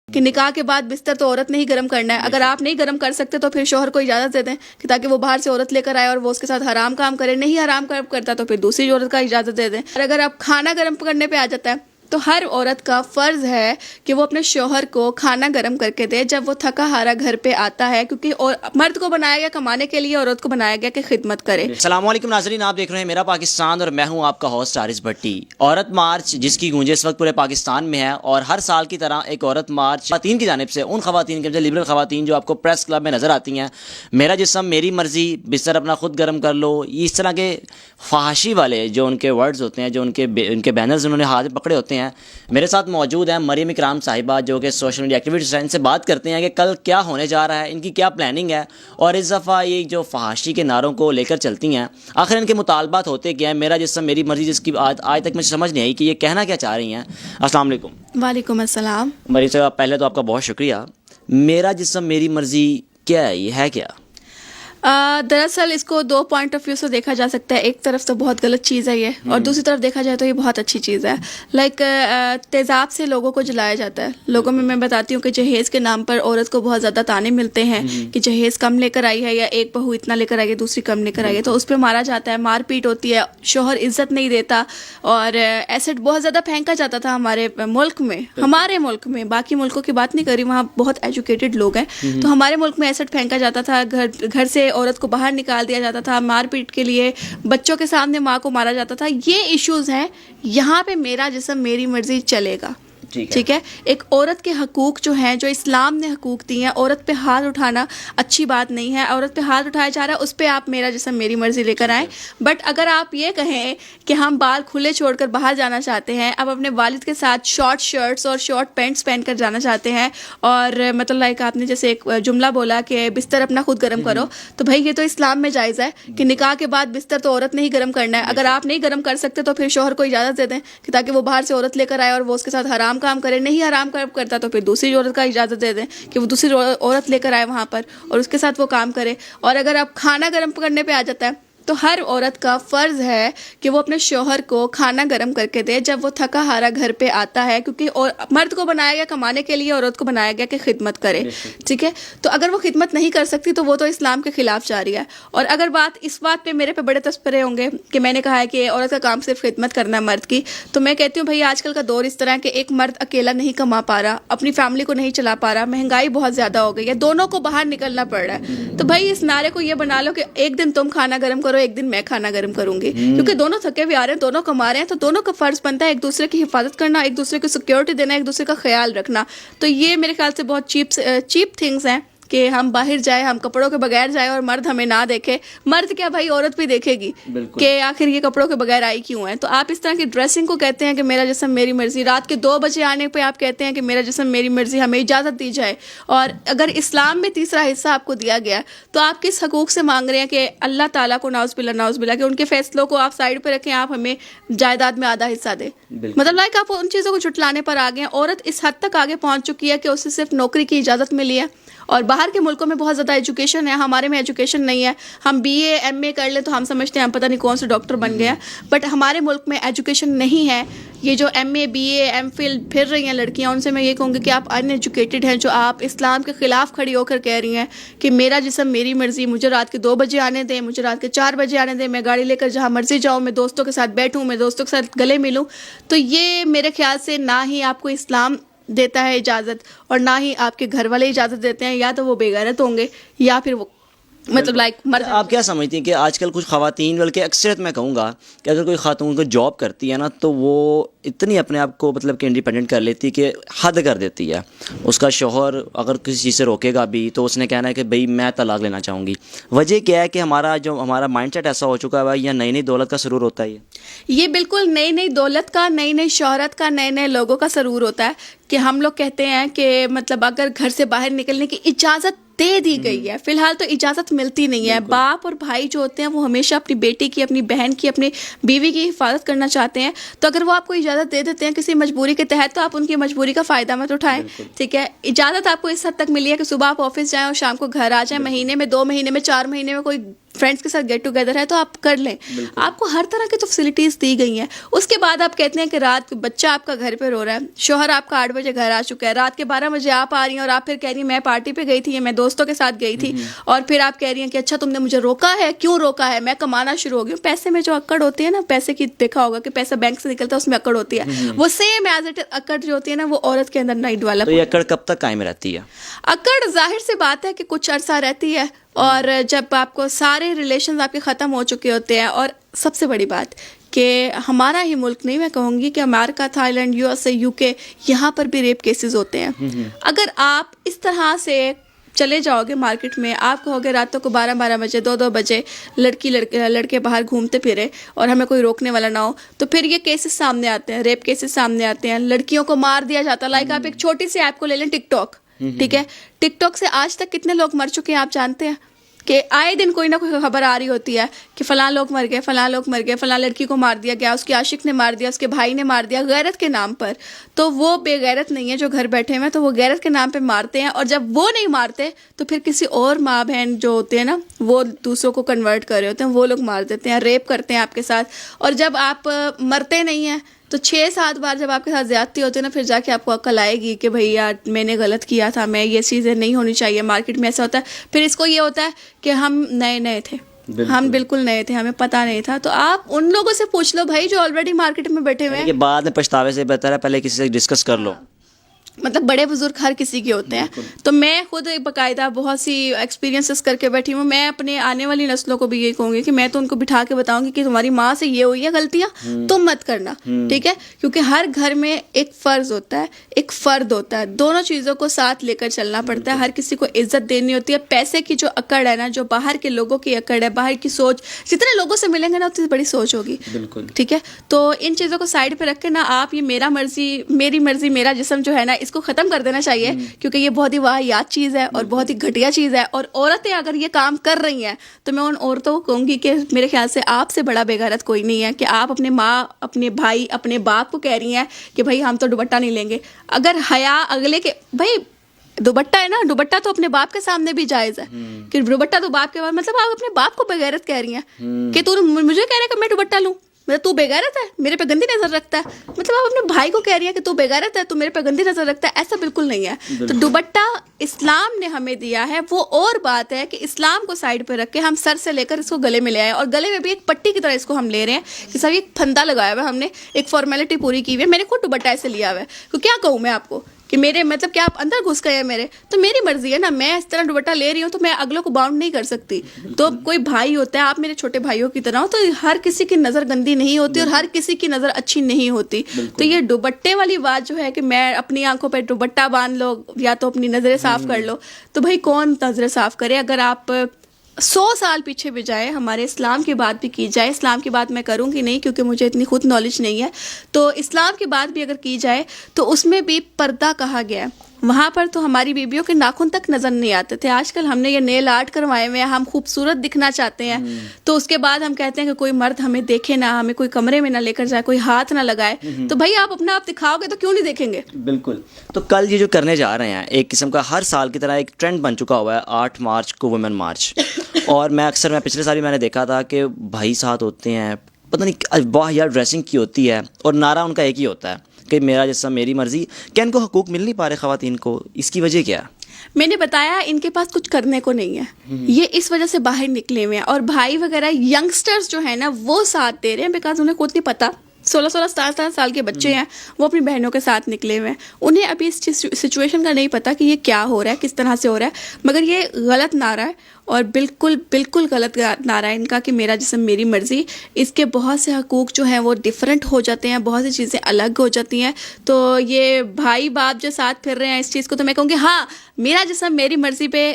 کہ نکاح کے بعد بستر تو عورت نے ہی گرم کرنا ہے. اگر آپ نہیں گرم کر سکتے تو پھر شوہر کو اجازت دے دیں کہ تاکہ وہ باہر سے عورت لے کر آئے اور وہ اس کے ساتھ حرام کام کرے. نہیں حرام کام کرتا تو پھر دوسری عورت کا اجازت دے دیں. اور اگر آپ کھانا گرم کرنے پہ آ جاتا ہے تو ہر عورت کا فرض ہے کہ وہ اپنے شوہر کو کھانا گرم کر کے دے جب وہ تھکا ہارا گھر پہ آتا ہے, کیونکہ مرد کو بنایا گیا کمانے کے لیے, عورت کو بنایا گیا کہ خدمت کرے. السلام علیکم ناظرین, آپ دیکھ رہے ہیں میرا پاکستان اور میں ہوں آپ کا ہوسٹ حارث بھٹی. عورت مارچ جس کی گونج اس وقت پورے پاکستان میں ہے, اور ہر سال کی طرح ایک عورت مارچ خواتین کی جانب سے, ان خواتین کی لبرل خواتین جو آپ کو پریس کلب میں نظر آتی ہیں, میرا جسم میری مرضی, بستر اپنا خود گرم کر لو, اس طرح کے فحاشی والے جو ان کے ورڈز ہوتے ہیں, جو ان کے بینرز انہوں نے ہاتھ میں پکڑے ہوتے ہیں. میرے ساتھ موجود ہیں مریم اکرام صاحبہ جو کہ سوشل میڈیا ایکٹیوسٹ ہیں. ان سے بات کرتے ہیں کہ کل کیا ہونے جا رہا ہے, ان کی کیا پلاننگ ہے, اور اس دفعہ یہ جو فحاشی کے نعروں کو لے کر چلتی ہیں آخر ان کے مطالبات ہوتے کیا ہیں. میرا جسم میری مرضی جس کی آج تک مجھے سمجھ نہیں آئی کہ یہ کہنا کیا چاہ رہی ہیں. السلام علیکم. وعلیکم السلام. مریم صاحب پہلے تو آپ کا بہت شکریہ. میرا جسم میری مرضی کیا ہے, یہ ہے کیا؟ دراصل اس کو دو پوائنٹ آف ویو سے دیکھا جا سکتا ہے. ایک طرف تو بہت غلط چیز ہے یہ, اور دوسری طرف دیکھا جائے تو یہ بہت اچھی چیز ہے. لائک تیزاب سے لوگوں کو جلایا جاتا ہے. لوگوں میں بتاتی ہوں کہ جہیز کے نام پر عورت کو بہت زیادہ تانے ملتے ہیں کہ جہیز کم لے کر آئی ہے, یا ایک بہو اتنا لے کر آئی ہے دوسری کم لے کر آئی ہے, تو اس پہ مارا جاتا ہے, مار پیٹ ہوتی ہے, شوہر عزت نہیں دیتا, اور ایسڈ بہت زیادہ پھینکا جاتا تھا ہمارے ملک میں. باقی ملکوں کی بات نہیں کر رہی, وہاں بہت ایجوکیٹڈ لوگ ہیں, تو ہمارے ملک میں ایسڈ پھینکا جاتا تھا, گھر سے عورت کو باہر نکال دیا جاتا تھا, مار پیٹ کے لیے بچوں کے سامنے ماں کو مارا جاتا تھا. یہ ایشوز ہیں. یہاں پہ میرا جسم میری مرضی چلے گا. ٹھیک ہے. ایک عورت کے حقوق جو ہیں, جو اسلام نے حقوق دی ہیں, عورت پہ ہاتھ اٹھانا اچھی بات نہیں ہے. عورت پہ ہاتھ اٹھایا جا رہا ہے, اس پہ آپ میرا جسم میری مرضی لے کر آئیں. بٹ اگر آپ یہ کہیں کہ ہم بال کھلے چھوڑ کر باہر جانا چاہتے ہیں, اب اپنے والد کے ساتھ شارٹ شرٹس اور شارٹ پینٹس پہن کر جانا چاہتے ہیں, اور مطلب لائک آپ نے جیسے ایک جملہ بولا کہ بستر اپنا خود گرم کرو, تو بھائی یہ تو اسلام میں جائز ہے کہ نکاح کے بعد بستر تو عورت نے ہی گرم کرنا ہے. اگر آپ نہیں گرم کر سکتے تو پھر شوہر کو اجازت دے دیں کہ تاکہ وہ باہر سے عورت لے کر آئے اور وہ اس کے ساتھ حرام کام کرے. نہیں حرام کام کرتا تو پھر دوسری عورت کا اجازت دے دیں کہ وہ دوسری عورت لے کر آئے وہاں پر اور اس کے ساتھ وہ کام کرے. اور اگر آپ کھانا گرم کرنے پہ آ جاتا ہے تو ہر عورت کا فرض ہے کہ وہ اپنے شوہر کو کھانا گرم کر کے دے جب وہ تھکا ہارا گھر پہ آتا ہے, کیونکہ مرد کو بنایا گیا کمانے کے لیے, عورت کو بنایا گیا کہ خدمت کرے. ٹھیک ہے. تو اگر وہ خدمت نہیں کر سکتی تو وہ تو اسلام کے خلاف جا رہی ہے. اور اگر اس بات پہ میرے پہ بڑے تذکرے ہوں گے کہ میں نے کہا ہے کہ عورت کا کام صرف خدمت کرنا ہے مرد کی, تو میں کہتی ہوں بھائی آج کل کا دور اس طرح کہ ایک مرد اکیلا نہیں کما پا رہا, اپنی فیملی کو نہیں چلا پا رہا, مہنگائی بہت زیادہ ہو گئی ہے, دونوں کو باہر نکلنا پڑ رہا ہے. تو بھائی اس نعرے کو یہ بنا لو کہ ایک دن تم کھانا گرم کرو, ایک دن میں کھانا گرم کروں گی, کیونکہ دونوں تھکے ہوئے آ رہے ہیں, دونوں کما رہے ہیں, تو دونوں کا فرض بنتا ہے ایک دوسرے کی حفاظت کرنا, ایک دوسرے کو سیکیورٹی دینا, ایک دوسرے کا خیال رکھنا. تو یہ میرے خیال سے بہت چیپ تھنگس ہیں کہ ہم باہر جائیں, ہم کپڑوں کے بغیر جائیں اور مرد ہمیں نہ دیکھے. مرد کیا بھائی, عورت بھی دیکھے گی کہ آخر یہ کپڑوں کے بغیر آئی کیوں ہے. تو آپ اس طرح کی ڈریسنگ کو کہتے ہیں کہ میرا جسم میری مرضی, رات کے 2 بجے آنے پہ آپ کہتے ہیں کہ میرا جسم میری مرضی, ہمیں اجازت دی جائے. اور اگر اسلام میں تیسرا حصہ آپ کو دیا گیا تو آپ کس حقوق سے مانگ رہے ہیں کہ اللہ تعالیٰ کو نعوذ باللہ کہ ان کے فیصلوں کو آپ سائڈ پہ رکھیں, آپ ہمیں جائیداد میں آدھا حصہ دیں. مطلب لائک آپ ان چیزوں کو جھٹلانے پر آ گئے ہیں. عورت اس حد تک آگے پہنچ چکی ہے کہ اسے صرف نوکری کی اجازت ملی ہے, اور باہر کے ملکوں میں بہت زیادہ ایجوکیشن ہے, ہمارے میں ایجوکیشن نہیں ہے. ہم BA MA کر لیں تو ہم سمجھتے ہیں ہم پتہ نہیں کون سے ڈاکٹر بن گئے ہیں, بٹ ہمارے ملک میں ایجوکیشن نہیں ہے. یہ جو MA BA MPhil پھر رہی ہیں لڑکیاں, ان سے میں یہ کہوں گی کہ آپ ان ایجوکیٹڈ ہیں, جو آپ اسلام کے خلاف کھڑی ہو کر کہہ رہی ہیں کہ میرا جسم میری مرضی, مجھے رات کے 2 بجے آنے دیں, مجھے رات کے 4 بجے آنے دیں, میں گاڑی لے کر جہاں مرضی جاؤں, میں دوستوں کے ساتھ بیٹھوں, میں دوستوں کے ساتھ گلے ملوں. تو یہ میرے خیال سے نہ ہی آپ کو اسلام دیتا ہے اجازت, اور نہ ہی آپ کے گھر والے اجازت دیتے ہیں. یا تو وہ بے غیرت ہوں گے یا پھر وہ مطلب لائک آپ کیا سمجھتی ہیں کہ آج کل کچھ خواتین, بلکہ اکثریت میں کہوں گا کہ اگر کوئی خاتون کو جاب کرتی ہے نا, تو وہ اتنی اپنے آپ کو مطلب کہ انڈیپینڈنٹ کر لیتی کہ حد کر دیتی ہے. اس کا شوہر اگر کسی چیز سے روکے گا بھی تو اس نے کہنا ہے کہ بھئی میں طلاق لینا چاہوں گی. وجہ کیا ہے کہ ہمارا مائنڈ سیٹ ایسا ہو چکا ہے, یا نئی دولت کا سرور ہوتا ہے. یہ بالکل نئی دولت کا, نئی شہرت کا, نئے لوگوں کا سرور ہوتا ہے کہ ہم لوگ کہتے ہیں کہ مطلب اگر گھر سے باہر نکلنے کی اجازت دے دی گئی ہے, فی الحال تو اجازت ملتی نہیں ہے. باپ اور بھائی جو ہوتے ہیں وہ ہمیشہ اپنی بیٹی کی, اپنی بہن کی, اپنی بیوی کی حفاظت کرنا چاہتے ہیں. تو اگر وہ آپ کو اجازت دے دیتے ہیں کسی مجبوری کے تحت, تو آپ ان کی مجبوری کا فائدہ مت اٹھائیں. ٹھیک ہے. اجازت آپ کو اس حد تک ملی ہے کہ صبح آپ آفس جائیں اور شام کو گھر آ جائیں. مہینے میں 2 مہینے میں 4 مہینے میں کوئی فرینڈس کے ساتھ گیٹ ٹوگیدر ہے تو آپ کر لیں. آپ کو ہر طرح کی تو فیسلٹیز دی گئی ہیں. اس کے بعد آپ کہتے ہیں کہ رات بچہ آپ کا گھر پہ رو رہا ہے, شوہر آپ کا 8 بجے گھر آ چکا ہے, رات کے 12 بجے آپ آ رہی ہیں اور آپ پھر کہہ رہی ہیں میں پارٹی پہ گئی تھی یا میں دوستوں کے ساتھ گئی تھی, اور پھر آپ کہہ رہی ہیں کہ اچھا تم نے مجھے روکا ہے, کیوں روکا ہے, میں کمانا شروع ہو گئی ہوں. پیسے میں جو اکڑ ہوتی ہے نا, پیسے کی دیکھا ہوگا کہ پیسہ بینک سے نکلتا ہے اس میں اکڑ ہوتی ہے, وہ سیم ایز اٹ اکڑ جو ہوتی ہے نا وہ عورت کے اندر نہیں ڈیولپ. تو یہ اکڑ کب تک قائم رہتی ہے؟ اکڑ ظاہر سی بات ہے کہ کچھ عرصہ رہتی ہے, اور جب آپ کو سارے ریلیشنز آپ کے ختم ہو چکے ہوتے ہیں. اور سب سے بڑی بات کہ ہمارا ہی ملک نہیں, میں کہوں گی کہ امریکہ, تھائی لینڈ, USA, UK, یہاں پر بھی ریپ کیسز ہوتے ہیں. اگر آپ اس طرح سے چلے جاؤ گے مارکیٹ میں, آپ کہو گے راتوں کو 12 بجے 2 بجے لڑکے باہر گھومتے پھرے اور ہمیں کوئی روکنے والا نہ ہو, تو پھر یہ کیسز سامنے آتے ہیں, ریپ کیسز سامنے آتے ہیں, لڑکیوں کو مار دیا جاتا ہے. لائک آپ ایک چھوٹی سی ایپ کو لے لیں, ٹک ٹاک, ٹھیک ہے, ٹک ٹاک سے آج تک کتنے لوگ مر چکے ہیں آپ جانتے ہیں کہ آئے دن کوئی نہ کوئی خبر آ رہی ہوتی ہے کہ فلاں لوگ مر گئے, فلاں لوگ مر گئے, فلاں لڑکی کو مار دیا گیا, اس کے عاشق نے مار دیا, اس کے بھائی نے مار دیا, غیرت کے نام پر. تو وہ بے غیرت نہیں ہے جو گھر بیٹھے ہوئے, تو وہ غیرت کے نام پہ مارتے ہیں, اور جب وہ نہیں مارتے تو پھر کسی اور ماں بہن جو ہوتے ہیں نا, وہ دوسروں کو کنورٹ کر رہے ہوتے ہیں, وہ لوگ مار دیتے ہیں, ریپ کرتے ہیں آپ کے ساتھ. اور جب آپ مرتے نہیں ہیں تو 6-7 بار جب آپ کے ساتھ زیادتی ہوتی ہے نا, پھر جا کے آپ کو عقل آئے گی کہ بھئی یار میں نے غلط کیا تھا, میں یہ چیزیں نہیں ہونی چاہیے. مارکیٹ میں ایسا ہوتا ہے, پھر اس کو یہ ہوتا ہے کہ ہم نئے تھے, ہم بالکل نئے تھے, ہمیں پتہ نہیں تھا. تو آپ ان لوگوں سے پوچھ لو بھائی جو آلریڈی مارکیٹ میں بیٹھے ہوئے ہیں. کہ بعد میں پچھتاوے سے بہتر ہے پہلے کسی سے ڈسکس کر لو. مطلب بڑے بزرگ ہر کسی کے ہوتے ہیں. تو میں خود باقاعدہ بہت سی ایکسپیرینسز کر کے بیٹھی ہوں. میں اپنے آنے والی نسلوں کو بھی یہی کہوں گی کہ میں تو ان کو بٹھا کے بتاؤں گی کہ تمہاری ماں سے یہ ہوئی ہے غلطیاں, تم مت کرنا, ٹھیک ہے, کیونکہ ہر گھر میں ایک فرض ہوتا ہے, ایک فرد ہوتا ہے, دونوں چیزوں کو ساتھ لے کر چلنا پڑتا ہے. ہر کسی کو عزت دینی ہوتی ہے. پیسے کی جو اکڑ ہے نا, جو باہر کے لوگوں کی اکڑ ہے, باہر کی سوچ, جتنے لوگوں سے ملیں گے نا اتنی بڑی سوچ ہوگی, بالکل, ٹھیک ہے. تو ان چیزوں کو سائڈ پہ رکھ کے نا آپ یہ میرا مرضی میری مرضی میرا جسم جو ہے نا, اس کو ختم کر دینا چاہیے, کیونکہ یہ بہت ہی واہیات چیز ہے اور بہت ہی گھٹیا چیز ہے. اور عورتیں اگر یہ کام کر رہی ہیں تو میں ان عورتوں کو کہوں گی کہ میرے خیال سے آپ سے بڑا بے غیرت کوئی نہیں ہے کہ آپ اپنے ماں, اپنے بھائی, اپنے باپ کو کہہ رہی ہیں کہ بھائی ہم تو دوپٹہ نہیں لیں گے. اگر حیا اگلے کے, بھائی دوپٹہ ہے نا, دوپٹہ تو اپنے باپ کے سامنے بھی جائز ہے کہ دوپٹہ تو باپ کے بعد, مطلب آپ اپنے باپ کو بے غیرت کہہ رہی ہیں کہ تو مجھے کہہ رہا ہے کہ میں دوپٹہ لوں, مطلب تو بے غیرت ہے, میرے پہ گندی نظر رکھتا ہے. مطلب آپ اپنے بھائی کو کہہ رہی ہیں کہ تو بے غیرت ہے, تو میرے پہ گندی نظر رکھتا ہے. ایسا بالکل نہیں ہے. تو دوپٹہ اسلام نے ہمیں دیا ہے, وہ اور بات ہے کہ اسلام کو سائڈ پہ رکھ کے ہم سر سے لے کر اس کو گلے میں لے آئے, اور گلے میں بھی ایک پٹی کی طرح اس کو ہم لے رہے ہیں کہ سب ایک پھندا لگایا ہوا ہے, ہم نے ایک فارمیلٹی پوری کی ہوئی ہے. میں نے خود دوپٹہ ایسے لیا ہوا ہے, تو کیا کہوں میں آپ کو کہ میرے مطلب کہ آپ اندر گھس گئے ہیں میرے, تو میری مرضی ہے نا, میں اس طرح دوپٹہ لے رہی ہوں تو میں اگلوں کو باؤنڈ نہیں کر سکتی. تو کوئی بھائی ہوتا ہے, آپ میرے چھوٹے بھائیوں کی طرح ہو, تو ہر کسی کی نظر گندی نہیں ہوتی اور ہر کسی کی نظر اچھی نہیں ہوتی. تو یہ دوپٹے والی بات جو ہے کہ میں اپنی آنکھوں پہ دوپٹہ باندھ لو یا تو اپنی نظریں صاف کر لو, تو بھائی کون نظریں صاف کرے. اگر آپ 100 سال پیچھے بھی جائے, ہمارے اسلام کی بات بھی کی جائے, اسلام کی بات میں کروں گی نہیں کیونکہ مجھے اتنی خود نالج نہیں ہے, تو اسلام کی بات بھی اگر کی جائے تو اس میں بھی پردہ کہا گیا ہے. وہاں پر تو ہماری بیویوں کے ناخن تک نظر نہیں آتے تھے. آج کل ہم نے یہ نیل آرٹ کروائے ہوئے ہیں, ہم خوبصورت دکھنا چاہتے ہیں, تو اس کے بعد ہم کہتے ہیں کہ کوئی مرد ہمیں دیکھے نہ, ہمیں کوئی کمرے میں نہ لے کر جائے, کوئی ہاتھ نہ لگائے. تو بھائی آپ اپنا آپ دکھاؤ گے تو کیوں نہیں دیکھیں گے. بالکل. تو کل یہ جو کرنے جا رہے ہیں ایک قسم کا ہر سال کی طرح ایک ٹرینڈ بن چکا ہوا ہے 8 مارچ کو وومن مارچ, اور میں پچھلے سال بھی میں نے دیکھا تھا کہ بھائی ساتھ ہوتے ہیں, پتہ نہیں واہ یار ڈریسنگ کی ہوتی ہے, اور نعرہ ان کا ایک ہی ہوتا ہے کہ میرا جسم میری مرضی. کیا ان کو حقوق مل نہیں پا رہے خواتین کو؟ اس کی وجہ کیا ہے؟ میں نے بتایا ان کے پاس کچھ کرنے کو نہیں ہے, یہ اس وجہ سے باہر نکلے ہوئے ہیں. اور بھائی وغیرہ ینگسٹرز جو ہیں نا وہ ساتھ دے رہے ہیں, بیکاز انہیں کچھ نہیں پتہ. 16-17 سال کے بچے ہیں, وہ اپنی بہنوں کے ساتھ نکلے ہوئے ہیں, انہیں ابھی اس سچویشن کا نہیں پتا کہ یہ کیا ہو رہا ہے, کس طرح سے ہو رہا ہے. مگر یہ غلط نعرہ ہے, اور بالکل غلط نعرہ ہے ان کا کہ میرا جسم میری مرضی. اس کے بہت سے حقوق جو ہیں وہ ڈفرینٹ ہو جاتے ہیں, بہت سی چیزیں الگ ہو جاتی ہیں. تو یہ بھائی باپ جو ساتھ پھر رہے ہیں اس چیز کو, تو میں کہوں گی ہاں میرا جسم میری مرضی پہ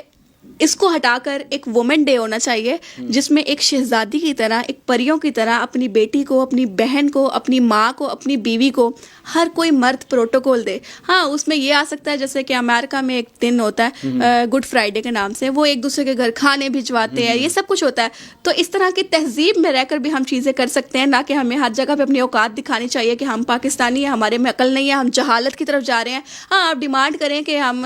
اس کو ہٹا کر ایک وومن ڈے ہونا چاہیے, جس میں ایک شہزادی کی طرح, ایک پریوں کی طرح اپنی بیٹی کو, اپنی بہن کو, اپنی ماں کو, اپنی بیوی کو ہر کوئی مرد پروٹوکول دے. ہاں اس میں یہ آ سکتا ہے جیسے کہ امریکہ میں ایک دن ہوتا ہے گڈ فرائیڈے کے نام سے, وہ ایک دوسرے کے گھر کھانے بھجواتے ہیں, یہ سب کچھ ہوتا ہے. تو اس طرح کی تہذیب میں رہ کر بھی ہم چیزیں کر سکتے ہیں, نہ کہ ہمیں ہر جگہ پہ اپنی اوقات دکھانی چاہیے کہ ہم پاکستانی ہیں, ہمارے میں عقل نہیں ہے, ہم جہالت کی طرف جا رہے ہیں. ہاں آپ ڈیمانڈ کریں کہ ہم